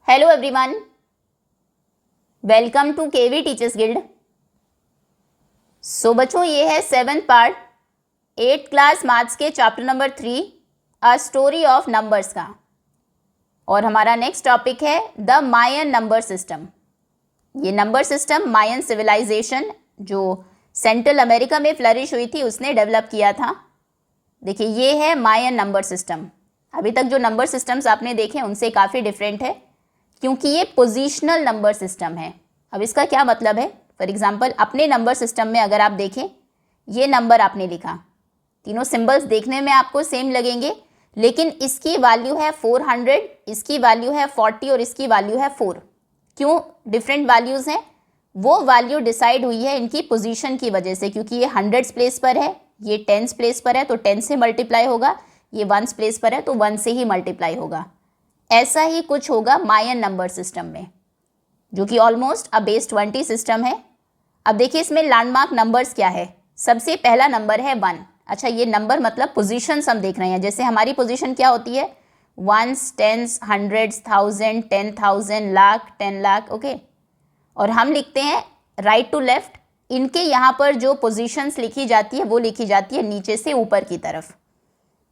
Hello everyone, welcome to KV teachers guild. So बच्चों, ये है 7th part 8th class maths के chapter number 3 a story of numbers का। और हमारा नेक्स्ट टॉपिक है द मायन नंबर सिस्टम। ये नंबर सिस्टम मायन सिविलाइजेशन जो सेंट्रल अमेरिका में फ्लरिश हुई थी उसने डेवलप किया था। देखिए, ये है मायन नंबर सिस्टम। अभी तक जो नंबर सिस्टम्स आपने देखे उनसे काफ़ी डिफरेंट है क्योंकि ये पोजीशनल नंबर सिस्टम है। अब इसका क्या मतलब है? फॉर एग्जांपल, अपने नंबर सिस्टम में अगर आप देखें, ये नंबर आपने लिखा, तीनों सिंबल्स देखने में आपको सेम लगेंगे, लेकिन इसकी वैल्यू है 400, इसकी वैल्यू है 40 और इसकी वैल्यू है 4। क्यों डिफरेंट वैल्यूज़ हैं? वो वैल्यू डिसाइड हुई है इनकी पोजीशन की वजह से, क्योंकि ये 100s प्लेस पर है, ये 10s प्लेस पर है तो 10 से मल्टीप्लाई होगा, ये 1s प्लेस पर है तो 1 से ही मल्टीप्लाई होगा। ऐसा ही कुछ होगा मायन नंबर सिस्टम में, जो कि ऑलमोस्ट अ बेस 20 सिस्टम है। अब देखिए, इसमें लैंडमार्क नंबर्स क्या है। सबसे पहला नंबर है 1। अच्छा, ये नंबर मतलब पोजीशंस हम देख रहे हैं। जैसे हमारी पोजीशन क्या होती है? 1s, 10s, 100s, 1000, 10,000, lakh, 10 lakh, okay. और हम लिखते हैं राइट टू लेफ्ट। इनके यहाँ पर जो पोजीशंस लिखी जाती है वो लिखी जाती है नीचे से ऊपर की तरफ।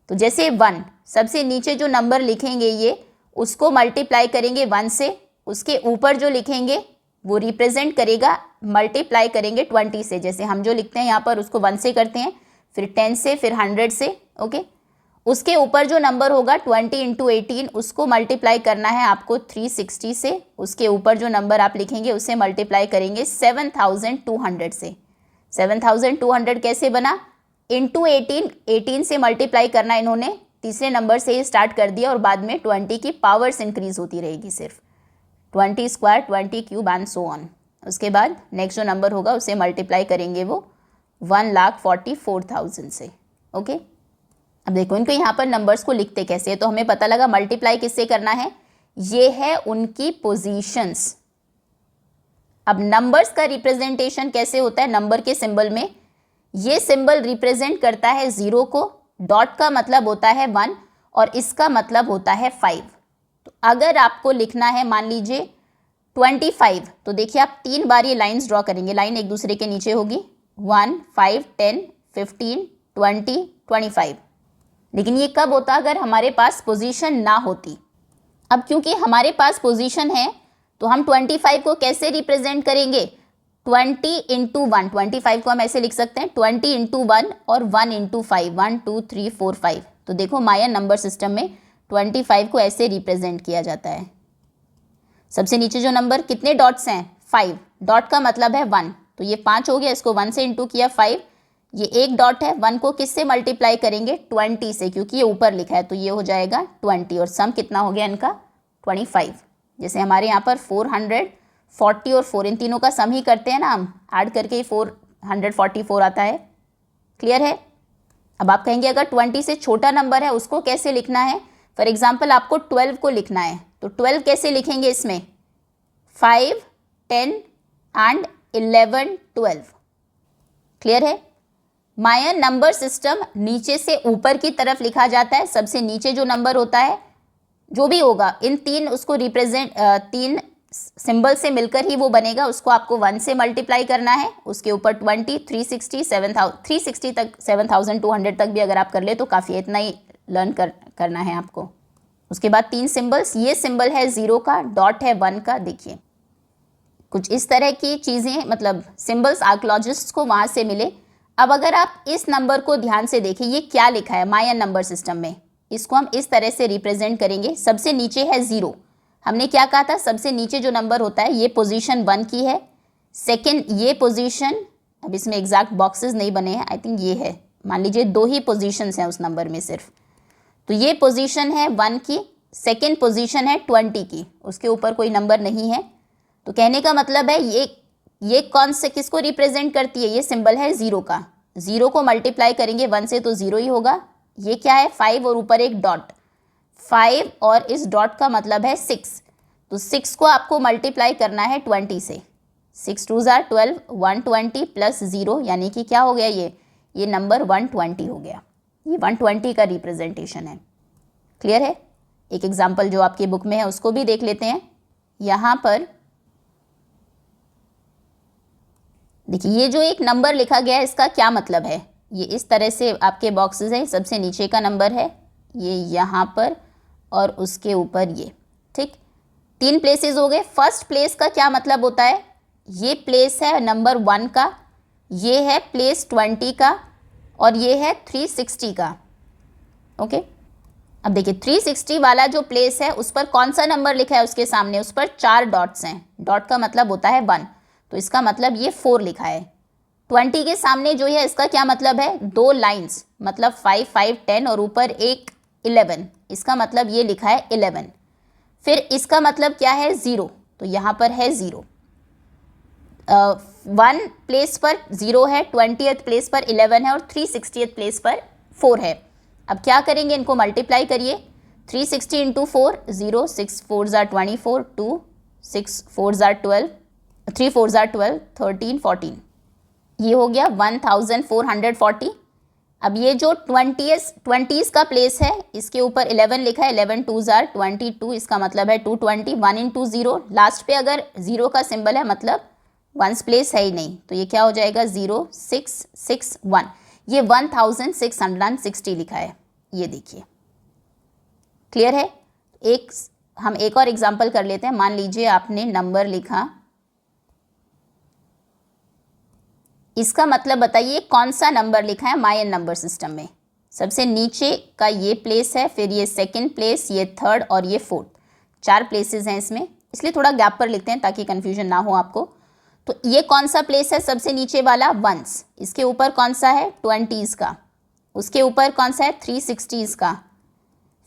तो जैसे 1, सबसे नीचे जो नंबर लिखेंगे ये, उसको मल्टीप्लाई करेंगे 1 से, उसके ऊपर जो लिखेंगे वो रिप्रेजेंट करेगा, मल्टीप्लाई करेंगे 20 से। जैसे हम जो लिखते हैं यहाँ पर उसको 1 से करते हैं, फिर 10 से, फिर 100 से, ओके। उसके ऊपर जो नंबर होगा 20 × 18, उसको मल्टीप्लाई करना है आपको 360 से। उसके ऊपर जो नंबर आप लिखेंगे उसे मल्टीप्लाई करेंगे 7200 से। 7200 कैसे बना? इंटू 18 से मल्टीप्लाई करना इन्होंने तीसरे नंबर से ही स्टार्ट कर दिया, और बाद में 20 की पावर्स इंक्रीज होती रहेगी, सिर्फ 20 square, 20 cube and so on. उसके बाद नेक्स्ट जो नंबर होगा उसे मल्टीप्लाई करेंगे वो 1,44,000 से, ओके। अब देखो, इनको यहाँ पर नंबर्स को लिखते कैसे है, तो हमें पता लगा मल्टीप्लाई किससे करना है। ये है उनकी पोजीशंस। अब नंबर्स का रिप्रेजेंटेशन कैसे होता है? नंबर के सिंबल में ये सिंबल रिप्रेजेंट करता है 0 को, डॉट का मतलब होता है 1 और इसका मतलब होता है 5। तो अगर आपको लिखना है मान लीजिए 25, तो देखिए आप 3 बार ये लाइंस ड्रॉ करेंगे, लाइन एक दूसरे के नीचे होगी, 1, 5, 10, 15, 20, 25। लेकिन ये कब होता? अगर हमारे पास पोजीशन ना होती। अब क्योंकि हमारे पास पोजीशन है तो हम 25 को कैसे रिप्रेजेंट करेंगे? 20 × 1, 25 को हम ऐसे लिख सकते हैं 20 × 1 और 1 × 5, 1 2 3 4 5। तो देखो, मायन नंबर सिस्टम में 25 को ऐसे रिप्रेजेंट किया जाता है। सबसे नीचे जो नंबर, कितने डॉट्स हैं? 5। डॉट का मतलब है 1, तो ये 5 हो गया, इसको 1 से इंटू किया 5। ये एक डॉट है, 1 को किससे मल्टीप्लाई करेंगे? 20 से, क्योंकि ये ऊपर लिखा है तो ये हो जाएगा 20, और सम कितना हो गया इनका? 25। जैसे हमारे यहाँ पर 440 और 4, इन तीनों का सम ही करते हैं ना हम, ऐड करके ही 444 आता है। क्लियर है? अब आप कहेंगे अगर 20 से छोटा नंबर है उसको कैसे लिखना है? फॉर एग्जाम्पल, आपको 12 को लिखना है, तो 12 कैसे लिखेंगे? इसमें 5, 10 एंड 11, 12। क्लियर है? मायन नंबर सिस्टम नीचे से ऊपर की तरफ लिखा जाता है। सबसे नीचे जो नंबर होता है, जो भी होगा, इन 3 उसको रिप्रेजेंट 3 सिंबल से मिलकर ही वो बनेगा। उसको आपको 1 से मल्टीप्लाई करना है, उसके ऊपर 20, 360, 360 तक, 7200 तक भी अगर आप कर ले तो काफ़ी है, इतना ही लर्न करना है आपको। उसके बाद 3 सिंबल्स, ये सिंबल है 0 का, डॉट है 1 का। देखिए, कुछ इस तरह की चीज़ें, मतलब सिंबल्स आर्कियोलॉजिस्ट को वहाँ से मिले। अब अगर आप इस नंबर को ध्यान से देखें, ये क्या लिखा है मायन नंबर सिस्टम में, इसको हम इस तरह से रिप्रेजेंट करेंगे। सबसे नीचे है 0। हमने क्या कहा था? सबसे नीचे जो नंबर होता है ये पोजीशन 1 की है। सेकंड ये पोजीशन, अब इसमें एग्जैक्ट बॉक्सेस नहीं बने हैं, आई थिंक ये है, मान लीजिए 2 ही पोजीशंस हैं उस नंबर में सिर्फ, तो ये पोजीशन है 1 की। सेकंड पोजीशन है 20 की, उसके ऊपर कोई नंबर नहीं है। तो कहने का मतलब है ये कौन से, किसको रिप्रेजेंट करती है? ये सिंबल है 0 का। 0 को मल्टीप्लाई करेंगे 1 से तो 0 ही होगा। ये क्या है? 5 और ऊपर एक डॉट, 5 और इस डॉट का मतलब है 6। तो 6 को आपको मल्टीप्लाई करना है 20 से। 6 2 ज़ार 12, 120 प्लस 0, यानी कि क्या हो गया? ये नंबर 120 हो गया। ये 120 का रिप्रेजेंटेशन है। क्लियर है? एक एग्जाम्पल जो आपकी बुक में है उसको भी देख लेते हैं। यहाँ पर देखिए ये जो एक नंबर लिखा गया है इसका क्या मतलब है, ये इस तरह से आपके बॉक्सेस हैं, सबसे नीचे का नंबर है ये यहाँ पर और उसके ऊपर ये, ठीक, 3 प्लेसेस हो गए। फर्स्ट प्लेस का क्या मतलब होता है, ये प्लेस है नंबर 1 का, ये है प्लेस 20 का और ये है 360 का। ओके, अब देखिए 360 वाला जो प्लेस है उस पर कौन सा नंबर लिखा है उसके सामने, उस पर 4 डॉट्स हैं, डॉट का मतलब होता है 1, तो इसका मतलब ये 4 लिखा है। 20 के सामने जो है इसका क्या मतलब है, 2 लाइंस, मतलब 5 5 10 और ऊपर एक 11, इसका मतलब ये लिखा है 11। फिर इसका मतलब क्या है 0, तो यहाँ पर है 0, 1 प्लेस पर 0 है, 20th प्लेस पर 11 है और 360th प्लेस पर 4 है। अब क्या करेंगे, इनको मल्टीप्लाई करिए, 360 इंटू 4, 0, 6 4 ज़ा 24, 2 6 4 ज़ा 12, 3 4 ज़ा 12, 13 14, ये हो गया 1440। अब ये जो 20s का प्लेस है इसके ऊपर 11 लिखा है, 11 2 ज़ा 22, इसका मतलब है 220, 1 इंटू 0, लास्ट पे अगर 0 का सिंबल है मतलब 1s प्लेस है ही नहीं, तो ये क्या हो जाएगा 0 6 6 1, ये 1660 लिखा है, ये देखिए, क्लियर है। हम एक और एग्जांपल कर लेते हैं। मान लीजिए आपने नंबर लिखा, इसका मतलब बताइए कौन सा नंबर लिखा है मायन नंबर सिस्टम में। सबसे नीचे का ये प्लेस है, फिर ये सेकंड प्लेस, ये थर्ड और ये फोर्थ, 4 प्लेसेस हैं इसमें, इसलिए थोड़ा गैप पर लिखते हैं ताकि कंफ्यूजन ना हो आपको। तो ये कौन सा प्लेस है, सबसे नीचे वाला 1s, इसके ऊपर कौन सा है 20s का, उसके ऊपर कौन सा है 360s का,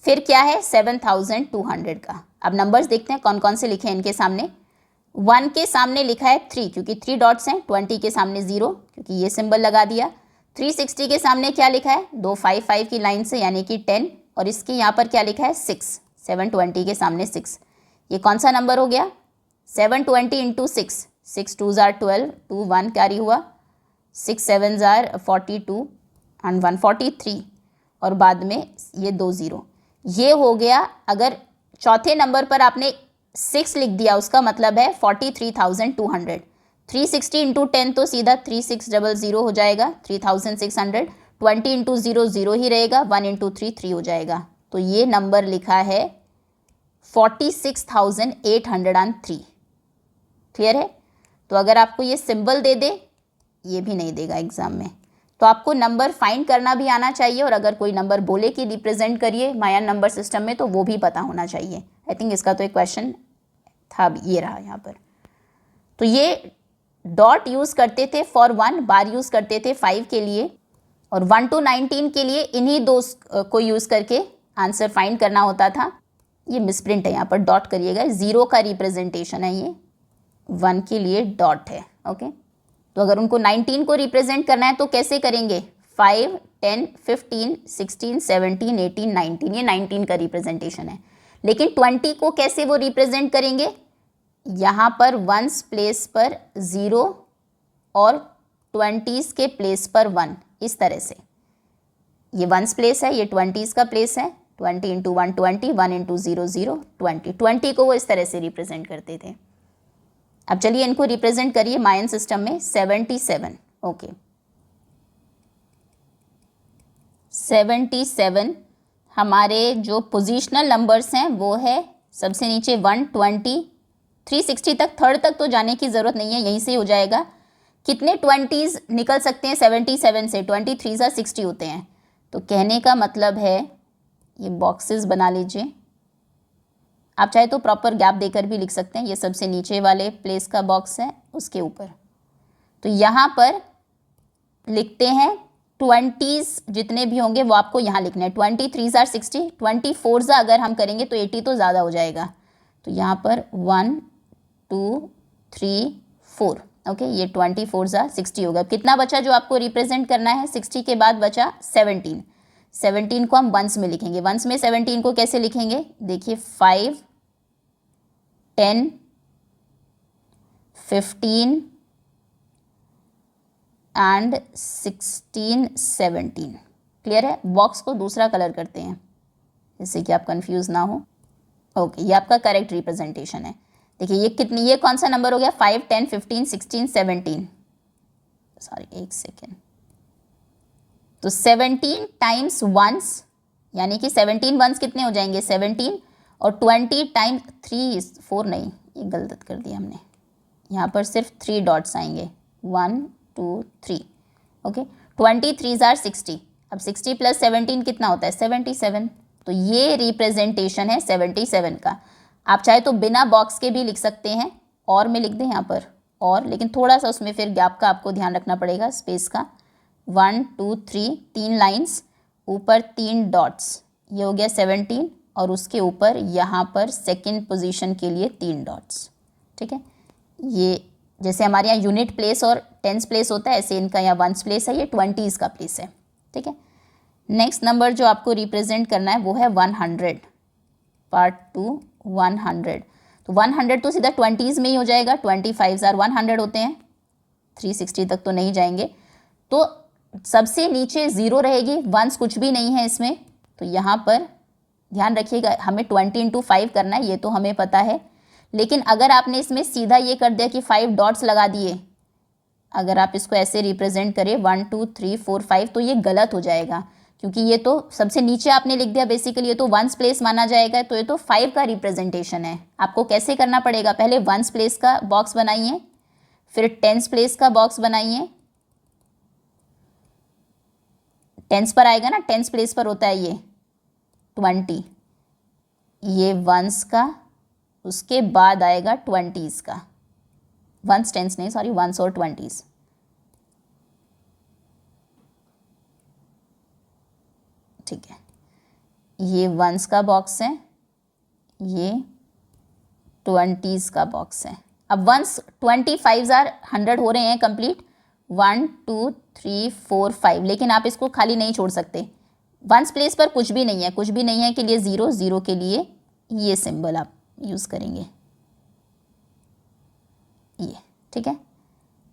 फिर क्या है 7200 का। अब नंबर्स देखते हैं कौन कौन से लिखे हैं इनके सामने। 1 के सामने लिखा है 3 क्योंकि 3 डॉट्स हैं, 20 के सामने 0 क्योंकि ये सिंबल लगा दिया, 360 के सामने क्या लिखा है, 2 5 5 की लाइन से यानी कि 10, और इसके यहाँ पर क्या लिखा है 6, 720 के सामने 6, ये कौन सा नंबर हो गया 720 इंटू 6, 6 2 ज़ा 12, 2 1 कैरी हुआ, 6 7 ज़ा 42 एंड 143 और बाद में ये 2 0, ये हो गया। अगर चौथे नंबर पर आपने 6 लिख दिया उसका मतलब है 43,200, 360 इंटू 10 तो सीधा 3600 हो जाएगा, 3600, 20 इंटू 0 0 ही रहेगा, 1 इंटू 3 3 हो जाएगा, तो ये नंबर लिखा है 46,803। क्लियर है। तो अगर आपको ये सिंबल दे दे, ये भी नहीं देगा एग्जाम में, तो आपको नंबर फाइंड करना भी आना चाहिए, और अगर कोई नंबर बोले कि रिप्रेजेंट करिए मायन नंबर सिस्टम में तो वो भी पता होना चाहिए। आई थिंक इसका तो एक क्वेश्चन था, ये रहा यहाँ पर। तो ये डॉट यूज़ करते थे फॉर 1, बार यूज़ करते थे 5 के लिए, और 1 to 19 के लिए इन्हीं दो को यूज़ करके आंसर फाइंड करना होता था। ये मिसप्रिंट है, यहाँ पर डॉट करिएगा, 0 का रिप्रेजेंटेशन है, ये 1 के लिए डॉट है। ओके, तो अगर उनको 19 को रिप्रेजेंट करना है तो कैसे करेंगे, 5 10 15 16 17 18 19, ये 19 का रिप्रेजेंटेशन है। लेकिन 20 को कैसे वो रिप्रेजेंट करेंगे, यहाँ पर 1s प्लेस पर 0 और 20s के प्लेस पर 1, इस तरह से। ये 1s प्लेस है, ये 20s का प्लेस है, 20 इंटू 1 20, 1 इंटू 0 0, 20 को वो इस तरह से रिप्रेजेंट करते थे। अब चलिए इनको रिप्रेजेंट करिए मायन सिस्टम में, 77। ओके, 77 हमारे जो पोजिशनल नंबर्स हैं वो है सबसे नीचे 120, 360 तक, थर्ड तक तो जाने की ज़रूरत नहीं है, यहीं से हो जाएगा। कितने 20s निकल सकते हैं 77 से, 23 ज़ा 60 होते हैं, तो कहने का मतलब है ये बॉक्सेस बना लीजिए। आप चाहे तो प्रॉपर गैप देकर भी लिख सकते हैं, ये सबसे नीचे वाले प्लेस का बॉक्स है उसके ऊपर। तो यहाँ पर लिखते हैं 20s जितने भी होंगे वो आपको यहाँ लिखना है, 23 ज़ा 60, 24 ज़ा अगर हम करेंगे तो 80 तो ज़्यादा हो जाएगा, तो यहाँ पर 1 2 3 4। ओके, ये 24 ज़ा 60 होगा। कितना बचा जो आपको रिप्रेजेंट करना है, 60 के बाद बचा 17, 17 को हम 1s में लिखेंगे। 1s में 17 को कैसे लिखेंगे, देखिए 5 10 15 एंड 16 17। क्लियर है। बॉक्स को दूसरा कलर करते हैं जिससे कि आप कंफ्यूज ना हो। ओके, ये आपका करेक्ट रिप्रेजेंटेशन है। देखिए ये कितनी, ये कौन सा नंबर हो गया, 5, 10, 15, 16, 17, सॉरी एक सेकेंड, तो 17 टाइम्स वंस, यानी कि 17 वंस कितने हो जाएंगे 17, और 20 टाइम्स 3, 4 नहीं, ये गलत कर दिया हमने, यहाँ पर सिर्फ 3 डॉट्स आएंगे, 1 2 3, ओके, 23 आर 60, अब 60 प्लस 17 कितना होता है 77, तो ये रिप्रेजेंटेशन है 77 का। आप चाहे तो बिना बॉक्स के भी लिख सकते हैं, और में लिख दें यहाँ पर और, लेकिन थोड़ा सा उसमें फिर गैप का आपको ध्यान रखना पड़ेगा, स्पेस का, 1 2 3, 3 लाइन्स, ऊपर 3 डॉट्स, ये हो गया 17, और उसके ऊपर यहाँ पर सेकंड पोजीशन के लिए 3 डॉट्स, ठीक है। ये जैसे हमारे यहाँ यूनिट प्लेस और टेंस प्लेस होता है, ऐसे इनका यहाँ वंस प्लेस है, ये 20s का प्लेस है, ठीक है। नेक्स्ट नंबर जो आपको रिप्रेजेंट करना है वो है 100, पार्ट 2 100, तो 100 तो सीधा 20s में ही हो जाएगा, 25 आर 100 होते हैं, 360 तक तो नहीं जाएंगे, तो सबसे नीचे 0 रहेगी, वंस कुछ भी नहीं है इसमें, तो यहाँ पर ध्यान रखिएगा हमें 20 इंटू 5 करना है, ये तो हमें पता है, लेकिन अगर आपने इसमें सीधा ये कर दिया कि 5 डॉट्स लगा दिए, अगर आप इसको ऐसे रिप्रेजेंट करें 1 2 3 4 5, तो ये गलत हो जाएगा, क्योंकि ये तो सबसे नीचे आपने लिख दिया, बेसिकली ये तो वंस प्लेस माना जाएगा, तो ये तो 5 का रिप्रेजेंटेशन है। आपको कैसे करना पड़ेगा, पहले वंस प्लेस का बॉक्स बनाइए, फिर टेंस प्लेस का बॉक्स बनाइए, टेंस पर आएगा ना, टेंस प्लेस पर होता है ये 20, ये वंस का, उसके बाद आएगा 20s का, वंस टेंस नहीं सॉरी, वंस और 20s, ठीक है। ये वंस का बॉक्स है, ये 20s का बॉक्स है। अब वंस 25 आर 100 हो रहे हैं कंप्लीट, 1 2 3 4 5, लेकिन आप इसको खाली नहीं छोड़ सकते, वंस प्लेस पर कुछ भी नहीं है, कुछ भी नहीं है के लिए 0, 0 के लिए ये सिंबल आप यूज़ करेंगे, ये, ठीक है।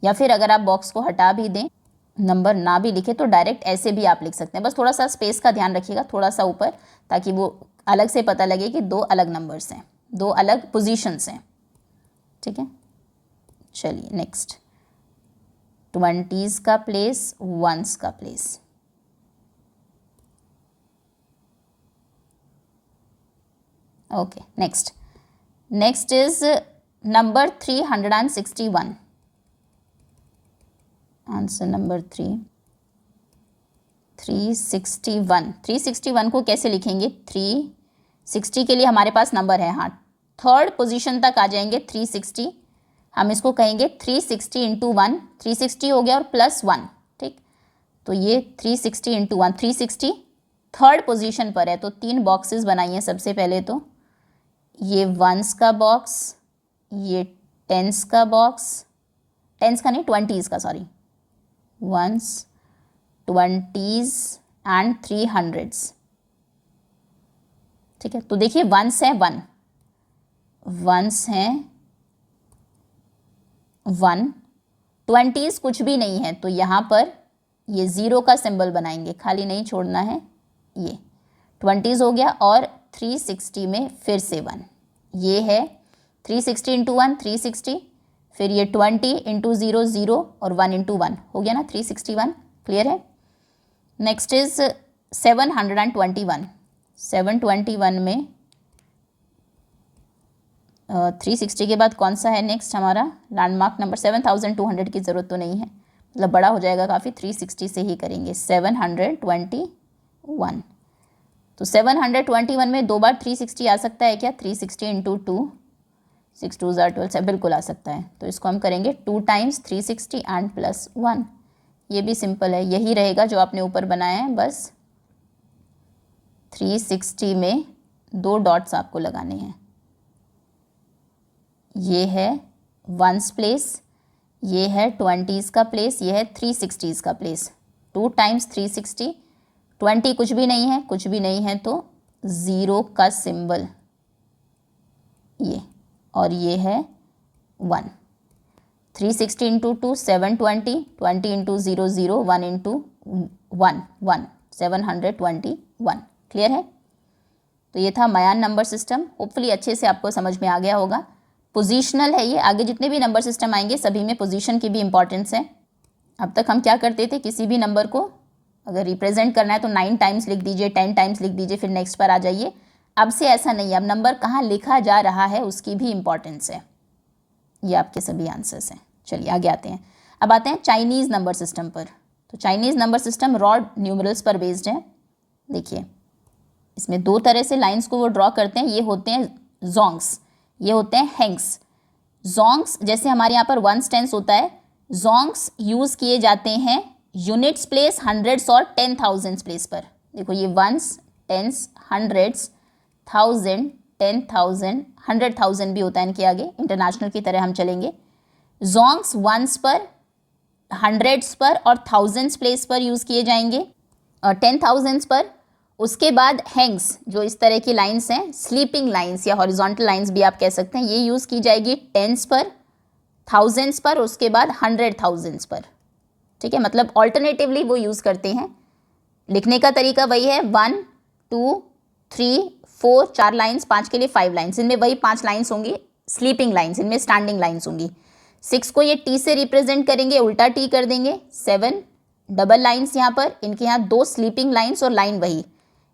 या फिर अगर आप बॉक्स को हटा भी दें, नंबर ना भी लिखे, तो डायरेक्ट ऐसे भी आप लिख सकते हैं, बस थोड़ा सा स्पेस का ध्यान रखिएगा, थोड़ा सा ऊपर, ताकि वो अलग से पता लगे कि 2 अलग नंबर्स हैं, 2 अलग पोजीशंस हैं, ठीक है। चलिए नेक्स्ट, 20s का प्लेस, वंस का place, okay. Next is number 361, answer number 361 को कैसे लिखेंगे, 360 के लिए हमारे पास नंबर है, हाँ, थर्ड पोजीशन तक आ जाएंगे 360, हम इसको कहेंगे 360 इंटू 1, 360 हो गया और प्लस 1, ठीक, तो ये 360 इंटू 1, 360 थर्ड पोजीशन पर है, तो 3 बॉक्सेस बनाइए सबसे पहले, तो ये वंस का बॉक्स, ये टेंस का बॉक्स, टेंस का नहीं 20s का sorry, once 20s and 300s, ठीक है। तो देखिए वंस है 1, वंस है 1, 20s कुछ भी नहीं है, तो यहाँ पर ये 0 का सिंबल बनाएंगे, खाली नहीं छोड़ना है, ये 20s हो गया, और 360 में फिर से 1, ये है 360 इंटू 1 360, फिर ये 20 इंटू 0 0, और 1 इंटू 1 हो गया ना 361, क्लियर है। नेक्स्ट इज 721, 721 में 360 के बाद कौन सा है नेक्स्ट हमारा लैंडमार्क नंबर, 7200 की ज़रूरत तो नहीं है, मतलब बड़ा हो जाएगा काफ़ी, 360 से ही करेंगे, 721, तो 721 में 2 बार 360 आ सकता है क्या, 360 इंटू 2, 6 2 12 से बिल्कुल आ सकता है, तो इसको हम करेंगे 2 टाइम्स 360 एंड प्लस 1, ये भी सिंपल है, यही रहेगा जो आपने ऊपर बनाया है, बस 360 में 2 डॉट्स आपको लगाने हैं, ये है वंस प्लेस, ये है 20s का प्लेस, ये है 360s का प्लेस, 2 टाइम्स 360, 20 कुछ भी नहीं है, कुछ भी नहीं है तो 0 का सिंबल ये, और ये है 1, 360 इंटू 2 720, 20 इंटू 0 0, 1 इंटू 1 1, 721, क्लियर है। तो ये था मयान नंबर सिस्टम, होपफुली अच्छे से आपको समझ में आ गया होगा। पोजीशनल है ये, आगे जितने भी नंबर सिस्टम आएंगे सभी में पोजीशन की भी इंपॉर्टेंस है। अब तक हम क्या करते थे, किसी भी नंबर को अगर रिप्रेजेंट करना है तो 9 टाइम्स लिख दीजिए, 10 टाइम्स लिख दीजिए, फिर नेक्स्ट पर आ जाइए। अब से ऐसा नहीं है, अब नंबर कहाँ लिखा जा रहा है उसकी भी इंपॉर्टेंस है। ये आपके सभी आंसर्स हैं। चलिए आगे आते हैं। अब आते हैं चाइनीज़ नंबर सिस्टम पर। तो Chinese number system rod numerals पर बेस्ड है। देखिए इसमें दो तरह से लाइंस को वो ड्रॉ करते हैं, ये होते हैं जोंग्स, ये होते हैं हैंग्स। जोंग्स जैसे हमारे यहाँ पर वंस टेंस होता है, जोंग्स यूज़ किए जाते हैं यूनिट्स प्लेस, हंड्रेड्स और 10,000 प्लेस पर। देखो ये वंस, टेंस, हंड्रेड्स, 1000, 10,000, 100,000 भी होता है इनके आगे, इंटरनेशनल की तरह हम चलेंगे। जोंग्स वंस पर, हंड्रेड्स पर और थाउजेंड्स प्लेस पर यूज़ किए जाएंगे और 10,000 पर। उसके बाद हैंग्स, जो इस तरह की लाइंस हैं, स्लीपिंग लाइंस या हॉरिजॉन्टल लाइंस भी आप कह सकते हैं, ये यूज़ की जाएगी टेंस पर, थाउजेंड्स पर, उसके बाद 100,000 पर। ठीक है, मतलब ऑल्टरनेटिवली वो यूज़ करते हैं। लिखने का तरीका वही है, 1 2 3 4, 4 लाइन्स, 5 के लिए 5 लाइन्स, इनमें वही 5 लाइन्स होंगी स्लीपिंग लाइन्स, इनमें स्टैंडिंग लाइन्स होंगी। 6 को ये टी से रिप्रेजेंट करेंगे, उल्टा टी कर देंगे। 7 डबल लाइन्स यहाँ पर, इनके यहाँ 2 स्लीपिंग लाइन्स और लाइन वही।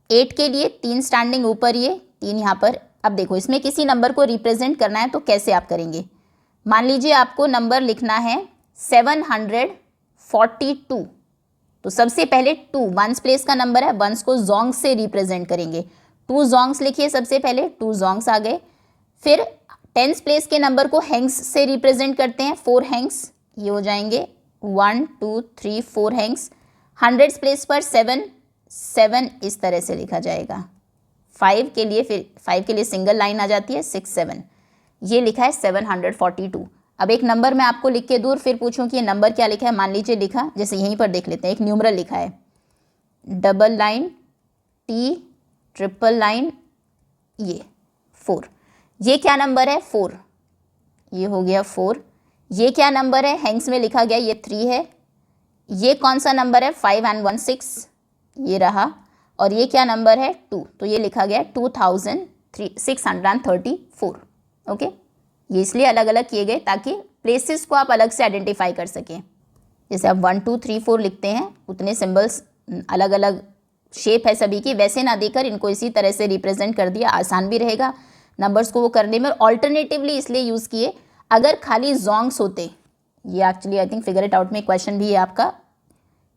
8 के लिए 3 स्टैंडिंग ऊपर, ये 3 यहाँ पर। अब देखो इसमें किसी नंबर को रिप्रेजेंट करना है तो कैसे आप करेंगे। मान लीजिए आपको नंबर लिखना है 742, तो सबसे पहले 2 वंस प्लेस का नंबर है, वंस को जोंग से रिप्रेजेंट करेंगे। 2 जोंग्स लिखिए सबसे पहले, 2 जोंग्स आ गए। फिर टेंस प्लेस के नंबर को हैंग्स से रिप्रेजेंट करते हैं, 4 हैंग्स, ये हो जाएंगे 1 2 3 4 हैंग्स। हंड्रेड्स प्लेस पर 7 इस तरह से लिखा जाएगा। 5 के लिए, फिर 5 के लिए सिंगल लाइन आ जाती है, 6 7, ये लिखा है 742। अब एक नंबर मैं आपको लिख के दूर फिर पूछूं कि ये नंबर क्या लिखा है। मान लीजिए लिखा, जैसे यहीं पर देख लेते हैं, एक न्यूमरल लिखा है, double line T, triple line, ये 4, ये क्या नंबर है, 4, ये हो गया 4। ये क्या नंबर है, हैंग्स में लिखा गया, ये 3 है। ये कौन सा नंबर है, 5 and 1 6, ये रहा। और ये क्या नंबर है, 2, तो ये लिखा गया 2634। ओके, ये इसलिए अलग अलग किए गए ताकि प्लेसेस को आप अलग से आइडेंटिफाई कर सकें। जैसे आप 1 2 3 4 लिखते हैं, उतने सिंबल्स अलग अलग शेप है सभी की, वैसे ना देकर इनको इसी तरह से रिप्रेजेंट कर दिया, आसान भी रहेगा नंबर्स को वो करने में। ऑल्टरनेटिवली इसलिए यूज़ किए, अगर खाली जोंग्स होते, ये actually I think figure it out में क्वेश्चन भी है आपका,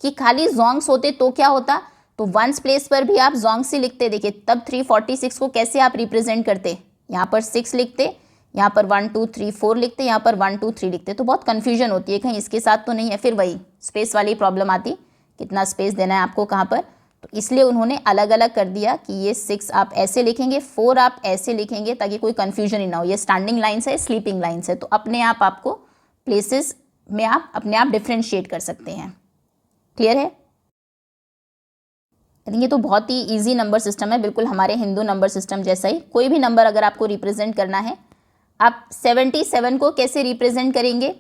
कि खाली जोंग्स होते तो क्या होता, तो वंस प्लेस पर भी आप जोंग्स ही लिखते। देखिए तब 346 को कैसे आप रिप्रेजेंट करते, यहाँ पर 6 लिखते, यहाँ पर 1 2 3 4 लिखते, यहाँ पर 1 2 3 लिखते, तो बहुत कन्फ्यूजन होती है, कहीं इसके साथ तो नहीं है, फिर वही स्पेस वाली प्रॉब्लम आती, कितना स्पेस देना है आपको कहाँ पर। तो इसलिए उन्होंने अलग अलग कर दिया कि ये 6 आप ऐसे लिखेंगे, 4 आप ऐसे लिखेंगे, ताकि कोई कन्फ्यूजन ही ना हो। ये स्टैंडिंग लाइन्स है, स्लीपिंग लाइन्स है, तो अपने आप आपको प्लेसेस में आप अपने आप डिफ्रेंशिएट कर सकते हैं। क्लियर है? आई थिंक ये तो बहुत ही ईजी नंबर सिस्टम है, बिल्कुल हमारे हिंदू नंबर सिस्टम जैसा ही। कोई भी नंबर अगर आपको रिप्रेजेंट करना है, आप 77 को कैसे रिप्रेजेंट करेंगे,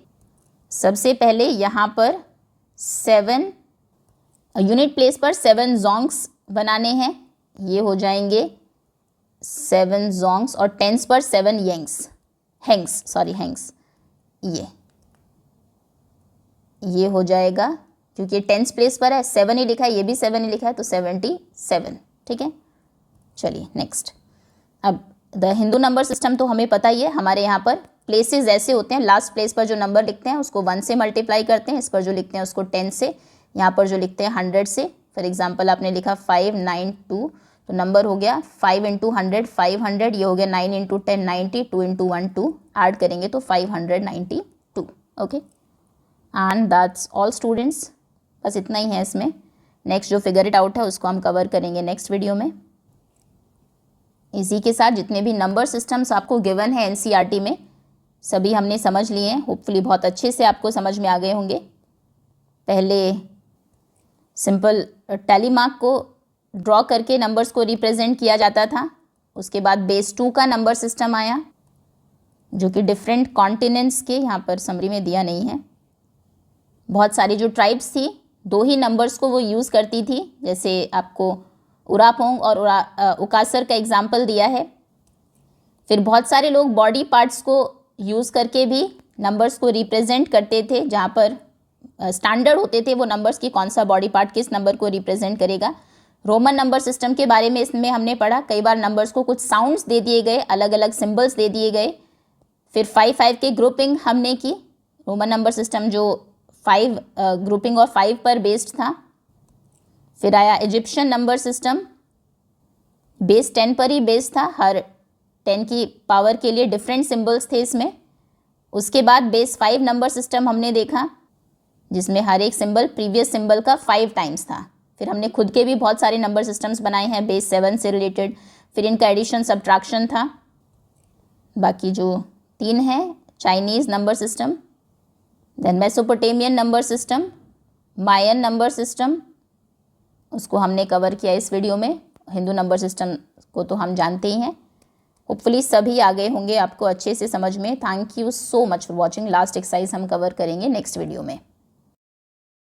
सबसे पहले यहाँ पर 7 यूनिट प्लेस पर 7 जोंग्स बनाने हैं, ये हो जाएंगे 7 जोंग्स, और टेंस पर 7 हैंग्स, ये हो जाएगा, क्योंकि टेंस प्लेस पर है, 7 ही लिखा है, ये भी 7 ही लिखा है, तो 77। ठीक है, चलिए नेक्स्ट। अब द हिंदू नंबर सिस्टम तो हमें पता ही है, हमारे यहाँ पर प्लेसेस ऐसे होते हैं, लास्ट प्लेस पर जो नंबर लिखते हैं उसको 1 से मल्टीप्लाई करते हैं, इस पर जो लिखते हैं उसको 10 से, यहाँ पर जो लिखते हैं 100 से। फॉर एग्जांपल आपने लिखा 592, तो नंबर हो गया 5 × 100 500, ये हो गया 9 × 10 90, 2 × 1 2, ऐड करेंगे तो 592। Okay, and that's all students, बस इतना ही है इसमें। नेक्स्ट जो फिगर इट आउट है उसको हम कवर करेंगे नेक्स्ट वीडियो में। इसी के साथ जितने भी नंबर सिस्टम्स आपको गिवन है एनसीईआरटी में, सभी हमने समझ लिए हैं, होपफुली बहुत अच्छे से आपको समझ में आ गए होंगे। पहले सिंपल टैली मार्क को ड्रॉ करके नंबर्स को रिप्रेजेंट किया जाता था, उसके बाद बेस 2 का नंबर सिस्टम आया, जो कि डिफरेंट कॉन्टिनेंट्स के, यहाँ पर समरी में दिया नहीं है, बहुत सारी जो ट्राइब्स थी 2 ही नंबर्स को वो यूज़ करती थी, जैसे आपको उरापोंग और उकासर का एग्जाम्पल दिया है। फिर बहुत सारे लोग बॉडी पार्ट्स को यूज़ करके भी नंबर्स को रिप्रेजेंट करते थे, जहाँ पर स्टैंडर्ड होते थे वो नंबर्स की कौन सा बॉडी पार्ट किस नंबर को रिप्रेजेंट करेगा। रोमन नंबर सिस्टम के बारे में इसमें हमने पढ़ा, कई बार नंबर्स को कुछ साउंड्स दे दिए गए, अलग अलग सिंबल्स दे दिए गए। फिर 5 की ग्रुपिंग हमने की, रोमन नंबर सिस्टम जो 5 ग्रुपिंग और 5 पर बेस्ड था। फिर आया इजिप्शियन नंबर सिस्टम, बेस 10 पर ही बेस्ड था, हर 10 की पावर के लिए डिफरेंट सिंबल्स थे इसमें। उसके बाद बेस 5 नंबर सिस्टम हमने देखा, जिसमें हर एक सिंबल प्रीवियस सिंबल का 5 टाइम्स था। फिर हमने खुद के भी बहुत सारे नंबर सिस्टम्स बनाए हैं बेस 7 से रिलेटेड, फिर इनका एडिशन सब्ट्रैक्शन था। बाकी जो 3 है, Chinese number system, then Mesopotamian number system, Mayan number system, उसको हमने कवर किया इस वीडियो में। हिंदू नंबर सिस्टम को तो हम जानते ही हैं। होपफुली सभी आ गए होंगे आपको अच्छे से समझ में। Thank you so much for watching. Last exercise हम कवर करेंगे नेक्स्ट वीडियो में।